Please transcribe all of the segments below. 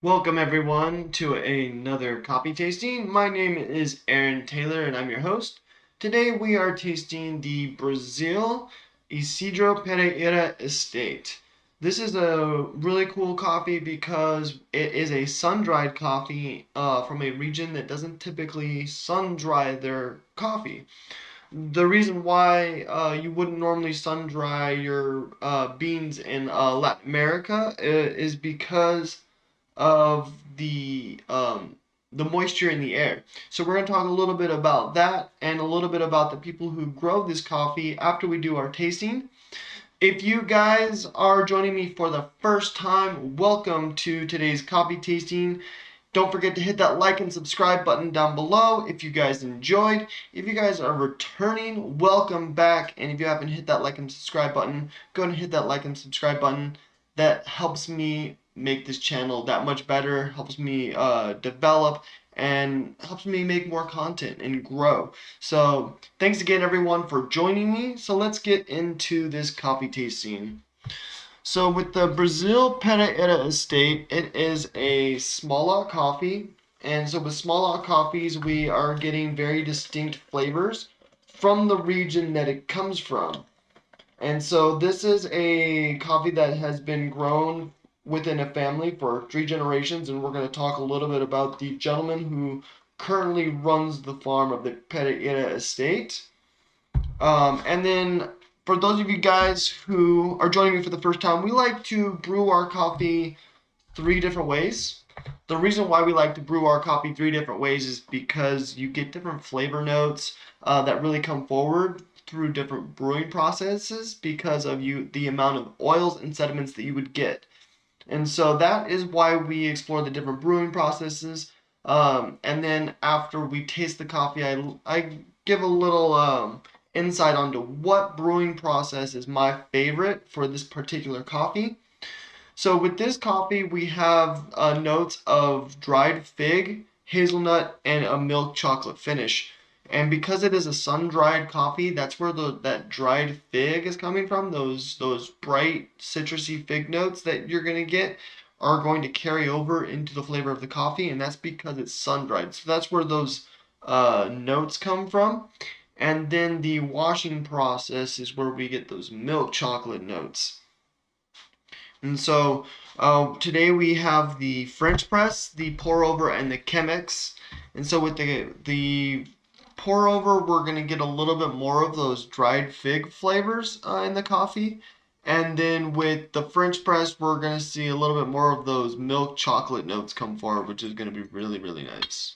Welcome everyone to another coffee tasting. My name is Aaron Taylor and I'm your host. Today we are tasting the Brazil Isidro Pereira Estate. This is a really cool coffee because it is a sun-dried coffee from a region that doesn't typically sun-dry their coffee. The reason why you wouldn't normally sun dry your beans in Latin America is because of the moisture in the air. So we're going to talk a little bit about that and a little bit about the people who grow this coffee after we do our tasting. If you guys are joining me for the first time, welcome to today's coffee tasting. Don't forget to hit that like and subscribe button down below if you guys enjoyed. If you guys are returning, welcome back. And if you haven't hit that like and subscribe button, go ahead and hit that like and subscribe button. That helps me make this channel that much better, helps me develop, and helps me make more content and grow. So thanks again everyone for joining me. So let's get into this coffee tasting. So with the Brazil Pereira Estate, it is a small lot coffee. And so with small lot coffees, we are getting very distinct flavors from the region that it comes from. And so this is a coffee that has been grown within a family for 3 generations. And we're going to talk a little bit about the gentleman who currently runs the farm of the Pereira Estate. And then for those of you guys who are joining me for the first time, we like to brew our coffee 3 different ways. The reason why we like to brew our coffee 3 different ways is because you get different flavor notes that really come forward through different brewing processes because of the amount of oils and sediments that you would get. And so that is why we explore the different brewing processes. And then after we taste the coffee, I give a little insight onto what brewing process is my favorite for this particular coffee. So with this coffee, we have notes of dried fig, hazelnut, and a milk chocolate finish. And because it is a sun-dried coffee, that's where that dried fig is coming from. Those bright citrusy fig notes that you're gonna get are going to carry over into the flavor of the coffee, and that's because it's sun-dried. So that's where those notes come from. And then the washing process is where we get those milk chocolate notes. And so today we have the French press, the pour over, and the Chemex. And so with the pour over, we're going to get a little bit more of those dried fig flavors in the coffee. And then with the French press, we're going to see a little bit more of those milk chocolate notes come forward, which is going to be really, really nice.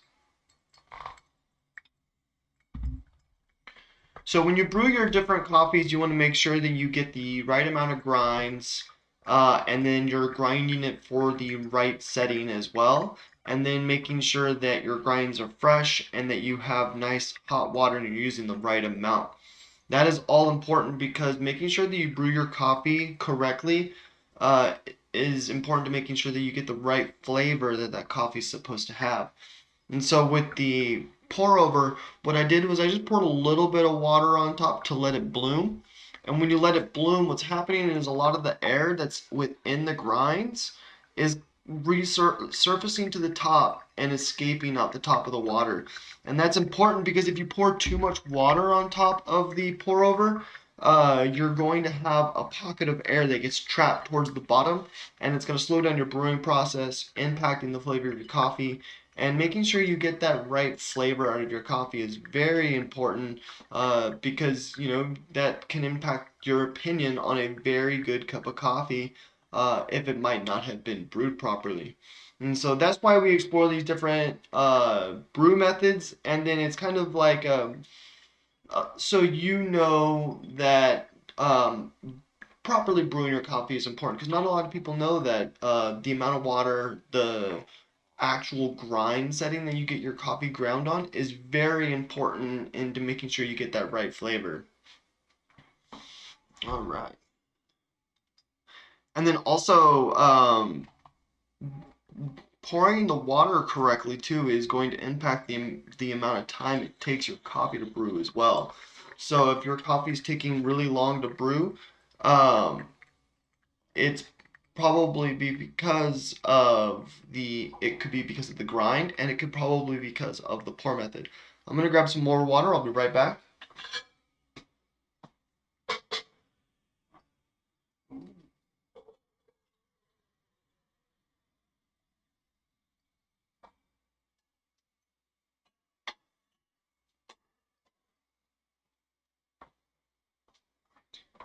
So when you brew your different coffees, you want to make sure that you get the right amount of grinds, and then you're grinding it for the right setting as well. And then making sure that your grinds are fresh and that you have nice hot water and you're using the right amount. That is all important because making sure that you brew your coffee correctly is important to making sure that you get the right flavor that that coffee is supposed to have. And so with the pour over, what I did was I just poured a little bit of water on top to let it bloom. And when you let it bloom, what's happening is a lot of the air that's within the grinds is resurfacing to the top and escaping out the top of the water. And that's important because if you pour too much water on top of the pour over, you're going to have a pocket of air that gets trapped towards the bottom, and it's going to slow down your brewing process, impacting the flavor of your coffee. And making sure you get that right flavor out of your coffee is very important because, you know, that can impact your opinion on a very good cup of coffee if it might not have been brewed properly. And so that's why we explore these different brew methods. And then it's kind of like, so you know that properly brewing your coffee is important because not a lot of people know that the amount of water, the actual grind setting that you get your coffee ground on is very important into making sure you get that right flavor. All right. And then also, pouring the water correctly too is going to impact the amount of time it takes your coffee to brew as well. So if your coffee is taking really long to brew, it's probably be because of it could be because of the grind, and it could probably be because of the pour method. I'm gonna grab some more water. I'll be right back.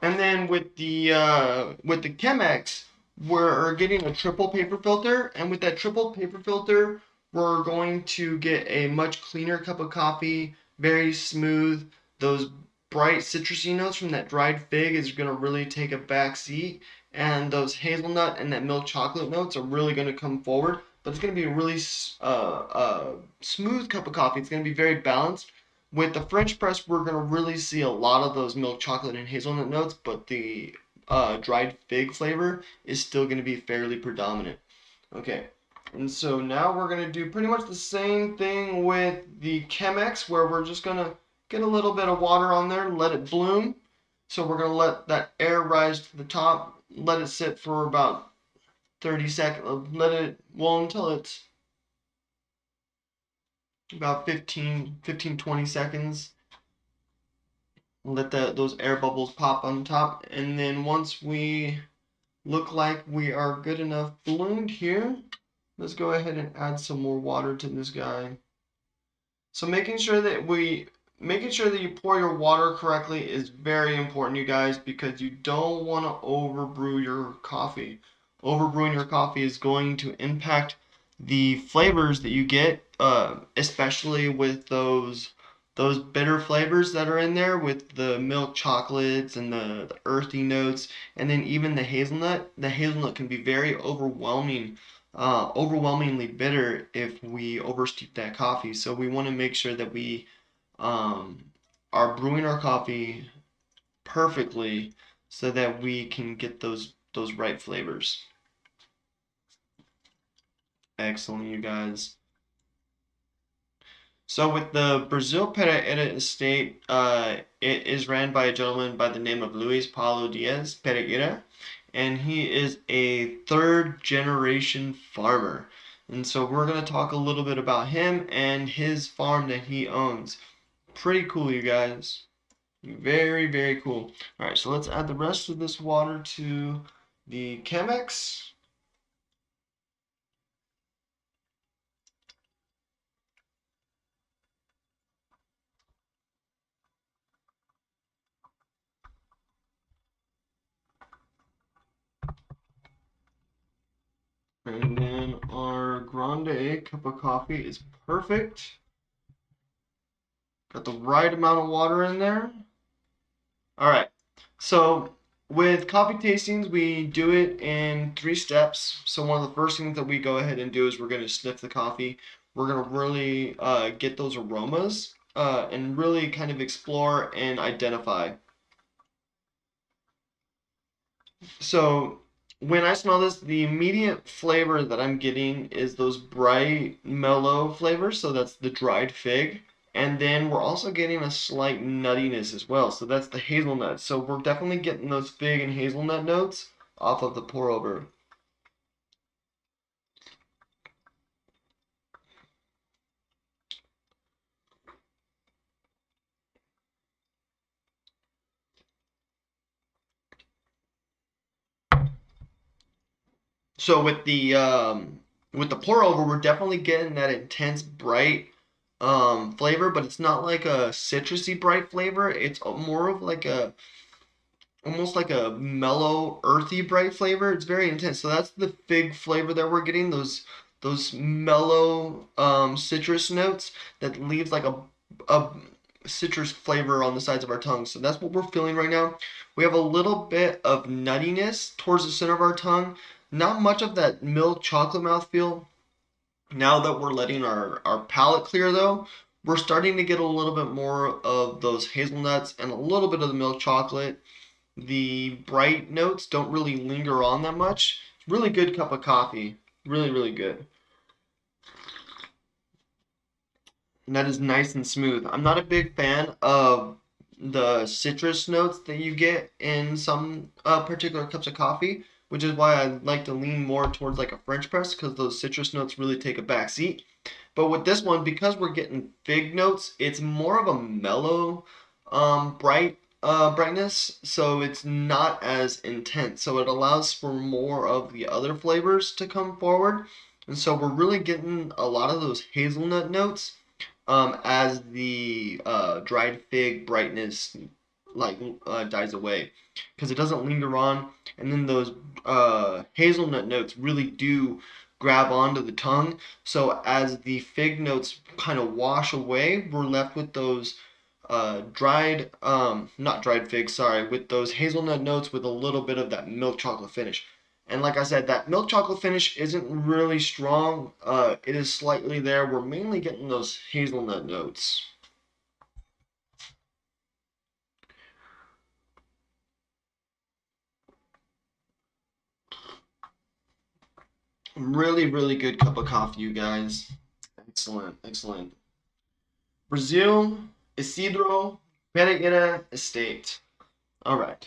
And then with the Chemex, we're getting a triple paper filter, and with that triple paper filter, we're going to get a much cleaner cup of coffee, very smooth. Those bright citrusy notes from that dried fig is going to really take a back seat, and those hazelnut and that milk chocolate notes are really going to come forward. But it's going to be a really smooth cup of coffee. It's going to be very balanced. With the French press, we're going to really see a lot of those milk chocolate and hazelnut notes, but the dried fig flavor is still going to be fairly predominant. Okay, and so now we're going to do pretty much the same thing with the Chemex, where we're just going to get a little bit of water on there, let it bloom. So we're going to let that air rise to the top, let it sit for about 30 seconds, let it, well, until it's about 20 seconds. Let those air bubbles pop on top, and then once we look like we are good enough bloomed here, let's go ahead and add some more water to this guy. So making sure that you pour your water correctly is very important, you guys, because you don't want to overbrew your coffee. Overbrewing your coffee is going to impact the flavors that you get, especially with those bitter flavors that are in there with the milk chocolates and the earthy notes, and then even the hazelnut. The hazelnut can be very overwhelmingly bitter if we oversteep that coffee. So we want to make sure that we are brewing our coffee perfectly so that we can get those right flavors. Excellent, you guys. So with the Brazil Pereira Estate, it is ran by a gentleman by the name of Luis Paulo Diaz Pereira, and he is a third generation farmer. And so we're going to talk a little bit about him and his farm that he owns. Pretty cool, you guys. Very, very cool. All right, so let's add the rest of this water to the Chemex. And then our grande cup of coffee is perfect. Got the right amount of water in there. All right. So with coffee tastings, we do it in 3 steps. So one of the first things that we go ahead and do is we're going to sniff the coffee. We're going to really get those aromas and really kind of explore and identify. So when I smell this, the immediate flavor that I'm getting is those bright, mellow flavors. So that's the dried fig. And then we're also getting a slight nuttiness as well. So that's the hazelnut. So we're definitely getting those fig and hazelnut notes off of the pour over. So with the pour over, we're definitely getting that intense bright flavor, but it's not like a citrusy bright flavor. It's more of like a almost like a mellow, earthy, bright flavor. It's very intense. So that's the fig flavor that we're getting. Those mellow citrus notes that leaves like a citrus flavor on the sides of our tongue. So that's what we're feeling right now. We have a little bit of nuttiness towards the center of our tongue. Not much of that milk chocolate mouthfeel. Now that we're letting our palate clear though, we're starting to get a little bit more of those hazelnuts and a little bit of the milk chocolate. The bright notes don't really linger on that much. Really good cup of coffee. Really, really good. And that is nice and smooth. I'm not a big fan of the citrus notes that you get in some particular cups of coffee, which is why I like to lean more towards like a French press because those citrus notes really take a back seat. But with this one, because we're getting fig notes, it's more of a mellow, brightness, so it's not as intense. So it allows for more of the other flavors to come forward. And so we're really getting a lot of those hazelnut notes as the dried fig brightness dies away, because it doesn't linger on, and then those hazelnut notes really do grab onto the tongue. So as the fig notes kind of wash away, we're left with those not dried figs, sorry, with those hazelnut notes with a little bit of that milk chocolate finish. And like I said, that milk chocolate finish isn't really strong. It is slightly there. We're mainly getting those hazelnut notes. Really, really good cup of coffee, you guys. Excellent, excellent. Brazil Isidro Pereira Estate. All right.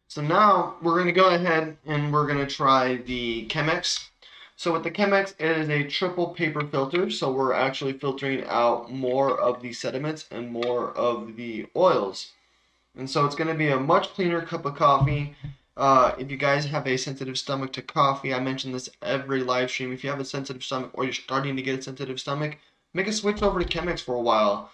So now we're going to go ahead and we're going to try the Chemex. So with the Chemex, it is a triple paper filter. So we're actually filtering out more of the sediments and more of the oils. And so it's going to be a much cleaner cup of coffee. If you guys have a sensitive stomach to coffee, I mention this every live stream. If you have a sensitive stomach or you're starting to get a sensitive stomach, make a switch over to Chemex for a while.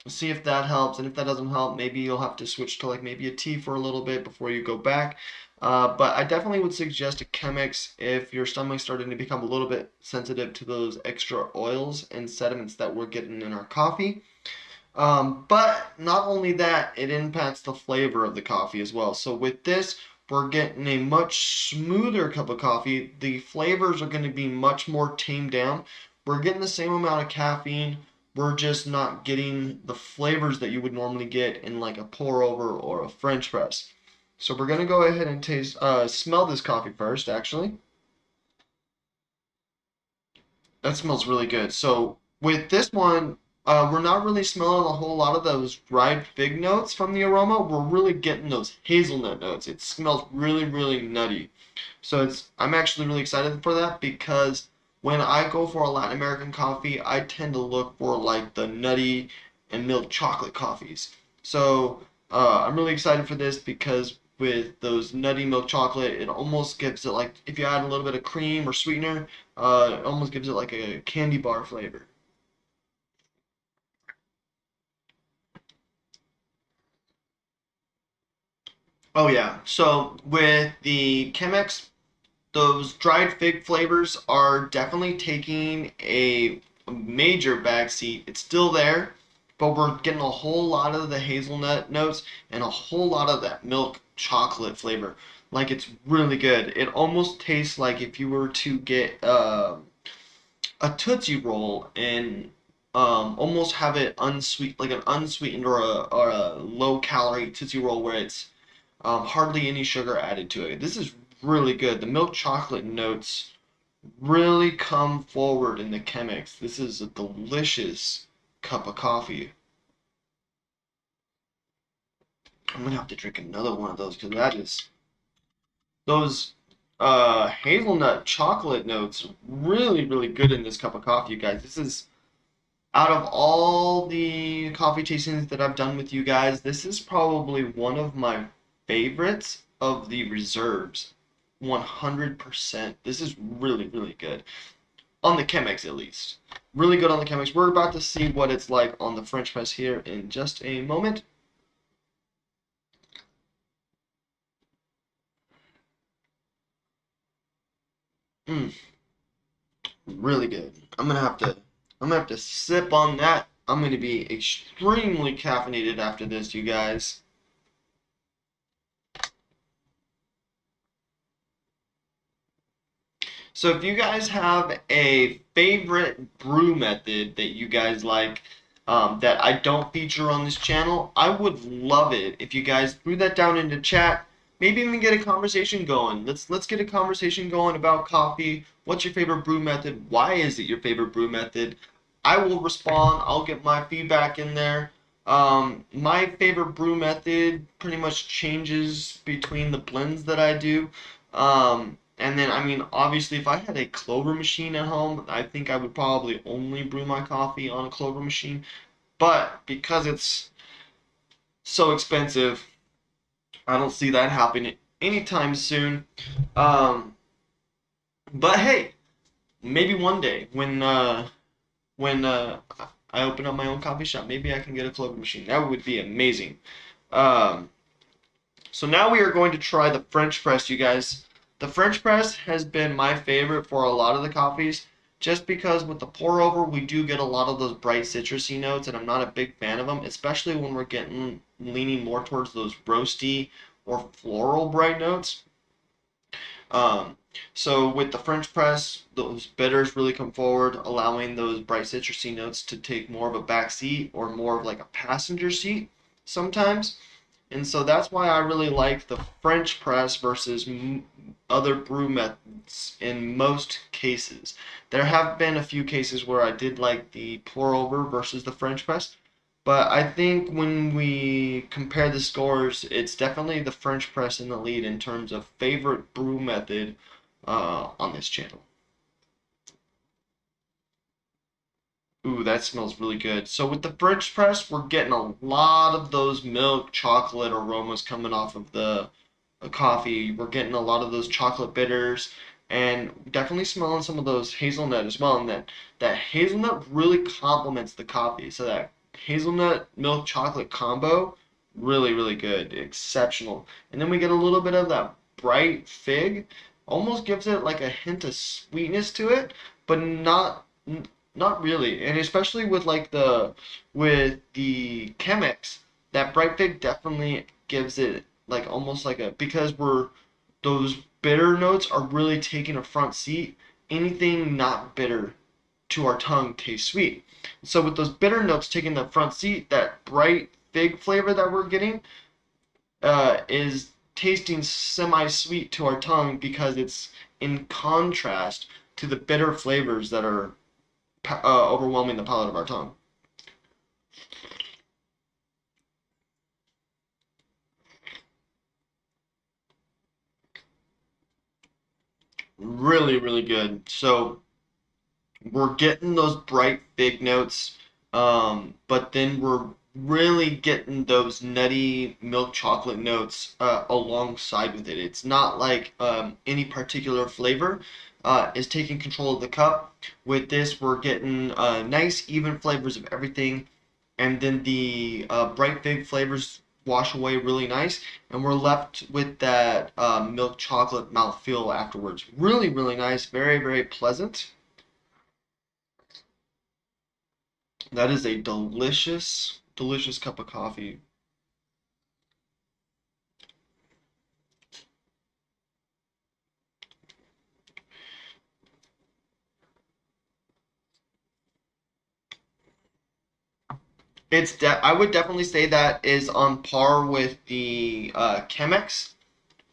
See if that helps, and if that doesn't help, maybe you'll have to switch to like maybe a tea for a little bit before you go back. But I definitely would suggest a Chemex if your stomach's starting to become a little bit sensitive to those extra oils and sediments that we're getting in our coffee. But not only that, it impacts the flavor of the coffee as well. So with this, we're getting a much smoother cup of coffee. The flavors are going to be much more tamed down. We're getting the same amount of caffeine. We're just not getting the flavors that you would normally get in like a pour over or a French press. So we're gonna go ahead and smell this coffee first, actually. That smells really good. So with this one, we're not really smelling a whole lot of those dried fig notes from the aroma. We're really getting those hazelnut notes. It smells really, really nutty. So I'm actually really excited for that because when I go for a Latin American coffee, I tend to look for like the nutty and milk chocolate coffees. So I'm really excited for this because with those nutty milk chocolate, it almost gives it like, if you add a little bit of cream or sweetener, it almost gives it like a candy bar flavor. Oh yeah. So with the Chemex, those dried fig flavors are definitely taking a major backseat. It's still there, but we're getting a whole lot of the hazelnut notes and a whole lot of that milk chocolate flavor. Like it's really good. It almost tastes like if you were to get a Tootsie Roll and almost have it unsweet, like an unsweetened or a low calorie Tootsie Roll where it's hardly any sugar added to it. This is really good. The milk chocolate notes really come forward in the Chemex. This is a delicious cup of coffee. I'm gonna have to drink another one of those because that is those hazelnut chocolate notes really, really good in this cup of coffee, you guys. This is out of all the coffee tastings that I've done with you guys, this is probably one of my favorites of the reserves. 100%. This is really, really good. On the Chemex, at least. Really good on the Chemex. We're about to see what it's like on the French press here in just a moment. Mm, really good. I'm gonna have to sip on that. I'm gonna be extremely caffeinated after this, you guys. So if you guys have a favorite brew method that you guys like that I don't feature on this channel, I would love it if you guys threw that down into chat. Maybe even get a conversation going. Let's get a conversation going about coffee. What's your favorite brew method? Why is it your favorite brew method? I will respond. I'll get my feedback in there. My favorite brew method pretty much changes between the blends that I do. And then, I mean, obviously, if I had a clover machine at home, I think I would probably only brew my coffee on a clover machine. But because it's so expensive, I don't see that happening anytime soon. Um, but hey, maybe one day when I open up my own coffee shop, maybe I can get a clover machine. That would be amazing. Um, so now we are going to try the French press, you guys. The French press has been my favorite for a lot of the coffees, just because with the pour over we do get a lot of those bright citrusy notes, and I'm not a big fan of them, especially when we're getting leaning more towards those roasty or floral bright notes. Um, so with the French press, those bitters really come forward, allowing those bright citrusy notes to take more of a back seat or more of like a passenger seat sometimes. And so that's why I really like the French press versus other brew methods in most cases. There have been a few cases where I did like the pour over versus the French press, but I think when we compare the scores, it's definitely the French press in the lead in terms of favorite brew method on this channel. Ooh, that smells really good. So with the French press, we're getting a lot of those milk chocolate aromas coming off of the coffee. We're getting a lot of those chocolate bitters and definitely smelling some of those hazelnut as well. And that hazelnut really complements the coffee. So that hazelnut milk chocolate combo, really, really good. Exceptional. And then we get a little bit of that bright fig. Almost gives it like a hint of sweetness to it, but not really, and especially with like the Chemex, that bright fig definitely gives it like almost like a because those bitter notes are really taking a front seat. Anything not bitter to our tongue tastes sweet. So with those bitter notes taking the front seat, that bright fig flavor that we're getting is tasting semi-sweet to our tongue because it's in contrast to the bitter flavors that are overwhelming the palate of our tongue. Really, really good. So we're getting those bright big notes, but then we're really getting those nutty milk chocolate notes alongside with it. It's not like any particular flavor is taking control of the cup. With this, we're getting nice, even flavors of everything, and then the bright fig flavors wash away really nice, and we're left with that milk chocolate mouthfeel afterwards. Really, really nice, very, very pleasant. That is a delicious, delicious cup of coffee. I would definitely say that is on par with the Chemex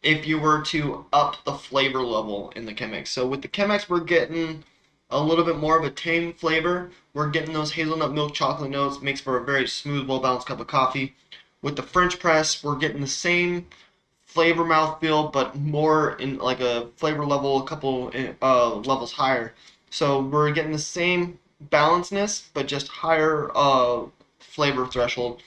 if you were to up the flavor level in the Chemex. So with the Chemex, we're getting a little bit more of a tame flavor. We're getting those hazelnut milk chocolate notes, makes for a very smooth, well-balanced cup of coffee. With the French press, we're getting the same flavor mouthfeel, but more in like a flavor level, a couple levels higher. So we're getting the same balancedness, but just higher flavor threshold.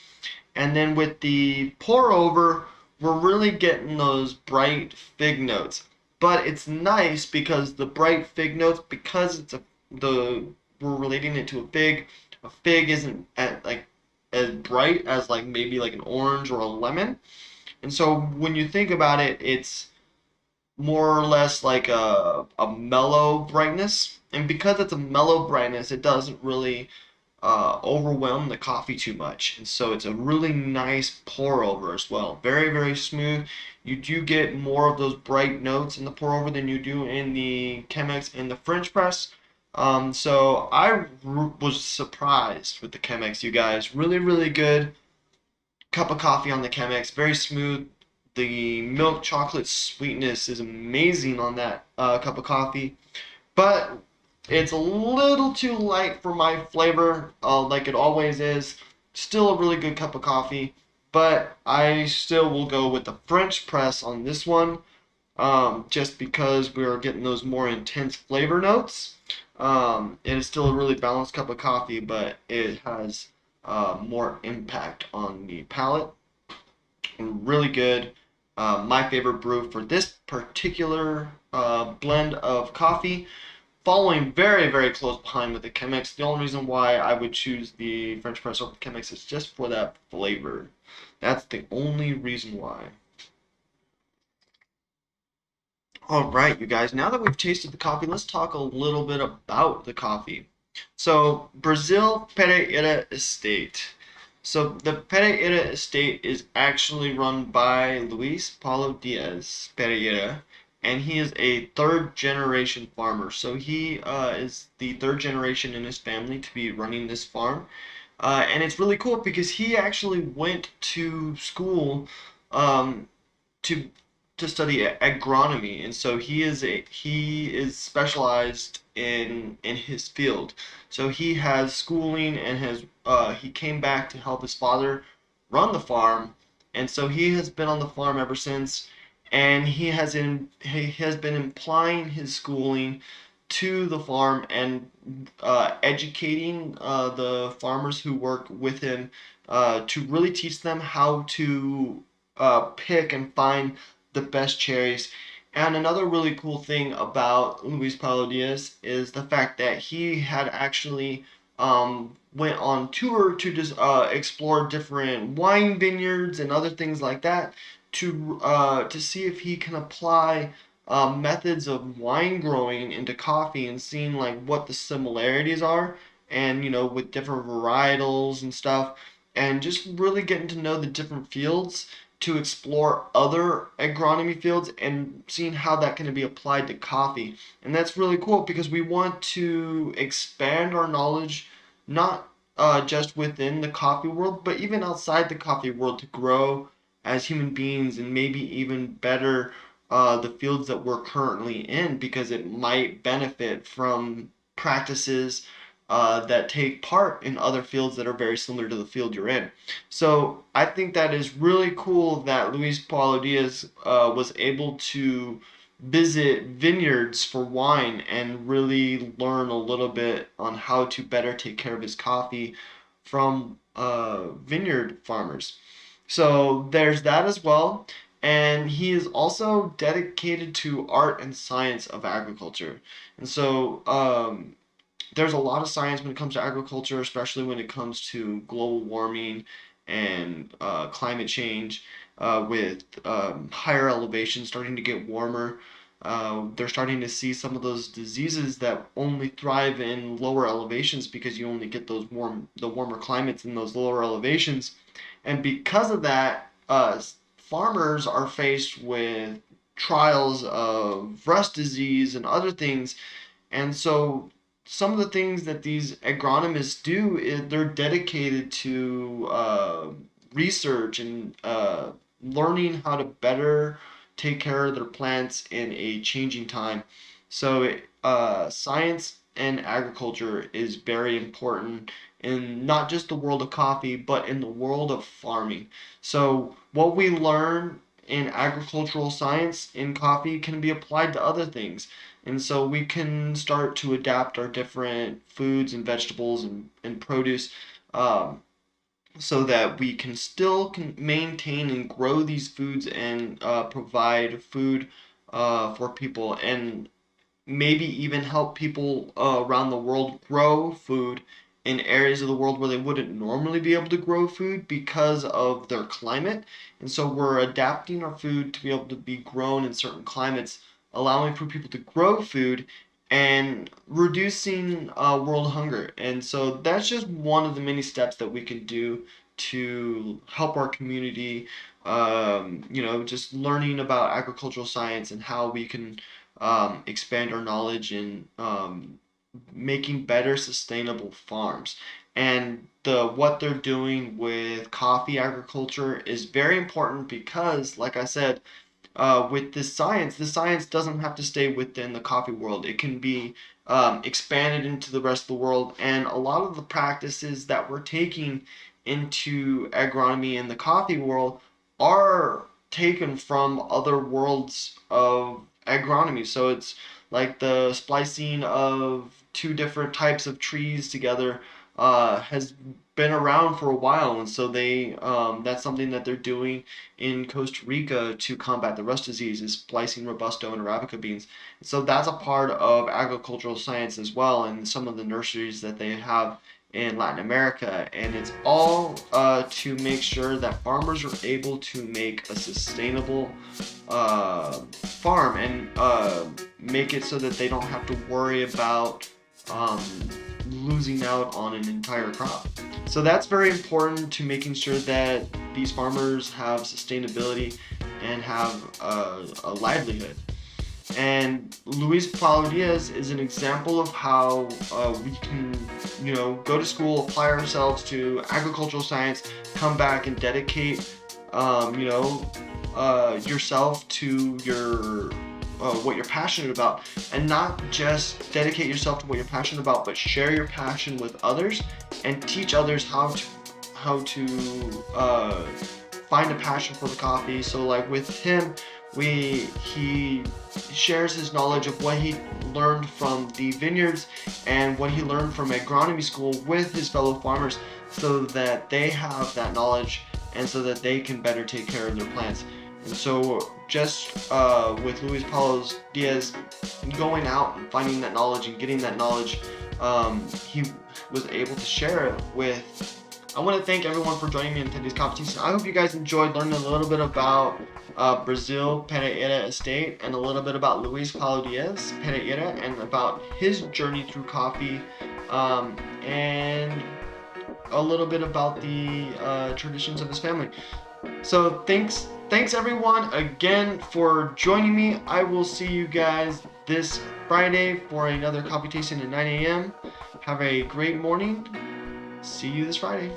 And then with the pour over, we're really getting those bright fig notes. But it's nice because the bright fig notes, because it's the we're relating it to a fig isn't like as bright as like maybe like an orange or a lemon. And so when you think about it, it's more or less like a mellow brightness. And because it's a mellow brightness, it doesn't really overwhelm the coffee too much. And so it's a really nice pour over as well. Very, very smooth. You do get more of those bright notes in the pour over than you do in the Chemex and the French press. So I was surprised with the Chemex, you guys. Really, really good cup of coffee on the Chemex. Very smooth. The milk chocolate sweetness is amazing on that cup of coffee. But it's a little too light for my flavor, like it always is. Still a really good cup of coffee, but I still will go with the French press on this one, just because we are getting those more intense flavor notes. It is still a really balanced cup of coffee, but it has more impact on the palate. Really good. My favorite brew for this particular blend of coffee, following very, very close behind with the Chemex. The only reason why I would choose the French press over Chemex is just for that flavor. That's the only reason why. All right, you guys, now that we've tasted the coffee, let's talk a little bit about the coffee. So, Brazil Pereira Estate. So, the Pereira Estate is actually run by Luis Paulo Diaz Pereira, and he is a third generation farmer. So, he is the third generation in his family to be running this farm. And it's really cool because he actually went to school um, to study agronomy, and so he is specialized in his field. So he has schooling and has he came back to help his father run the farm, and so he has been on the farm ever since. And he has been applying his schooling to the farm and educating the farmers who work with him to really teach them how to pick and find the best cherries. And another really cool thing about Luis Paulo Diaz is the fact that he had actually went on tour to just explore different wine vineyards and other things like that to see if he can apply methods of wine growing into coffee and seeing like what the similarities are, and with different varietals and stuff, and just really getting to know the different fields to explore other agronomy fields and seeing how that can be applied to coffee. And that's really cool because we want to expand our knowledge, not just within the coffee world, but even outside the coffee world, to grow as human beings and maybe even better the fields that we're currently in, because it might benefit from practices that take part in other fields that are very similar to the field you're in. So I think that is really cool that Luis Paulo Diaz was able to visit vineyards for wine and really learn a little bit on how to better take care of his coffee from vineyard farmers. So there's that as well. And he is also dedicated to art and science of agriculture. And so there's a lot of science when it comes to agriculture, especially when it comes to global warming and climate change. With higher elevations starting to get warmer, they're starting to see some of those diseases that only thrive in lower elevations because you only get the warmer climates in those lower elevations. And because of that, farmers are faced with trials of rust disease and other things. And so some of the things that these agronomists do is they're dedicated to research and learning how to better take care of their plants in a changing time. So science and agriculture is very important in not just the world of coffee, but in the world of farming. So what we learn in agricultural science in coffee can be applied to other things. And so we can start to adapt our different foods and vegetables and produce, um, so that we can still maintain and grow these foods and provide food for people, and maybe even help people around the world grow food in areas of the world where they wouldn't normally be able to grow food because of their climate. And so we're adapting our food to be able to be grown in certain climates, allowing for people to grow food and reducing world hunger. And so that's just one of the many steps that we can do to help our community. Just learning about agricultural science and how we can expand our knowledge in making better sustainable farms. And what they're doing with coffee agriculture is very important because, like I said, with this science doesn't have to stay within the coffee world. It can be expanded into the rest of the world. And a lot of the practices that we're taking into agronomy in the coffee world are taken from other worlds of agronomy. So it's like the splicing of two different types of trees together has been around for a while, and so they that's something that they're doing in Costa Rica to combat the rust disease, is splicing Robusto and Arabica beans. So that's a part of agricultural science as well, and some of the nurseries that they have in Latin America, and it's all to make sure that farmers are able to make a sustainable farm, and make it so that they don't have to worry about losing out on an entire crop. So that's very important to making sure that these farmers have sustainability and have a livelihood. And Luis Paulo Diaz is an example of how we can, go to school, apply ourselves to agricultural science, come back and dedicate, yourself to your what you're passionate about, and not just dedicate yourself to what you're passionate about, but share your passion with others and teach others how to find a passion for the coffee. So like with him, he shares his knowledge of what he learned from the vineyards and what he learned from agronomy school with his fellow farmers, so that they have that knowledge and so that they can better take care of their plants. And so just with Luis Paulo Diaz going out and finding that knowledge and getting that knowledge, he was able to share it with. I want to thank everyone for joining me in today's competition. I hope you guys enjoyed learning a little bit about Brazil Pereira Estate, and a little bit about Luis Paulo Diaz Pereira, and about his journey through coffee, and a little bit about the traditions of his family. So thanks everyone again for joining me. I will see you guys this Friday for another coffee tasting at 9 a.m. Have a great morning. See you this Friday.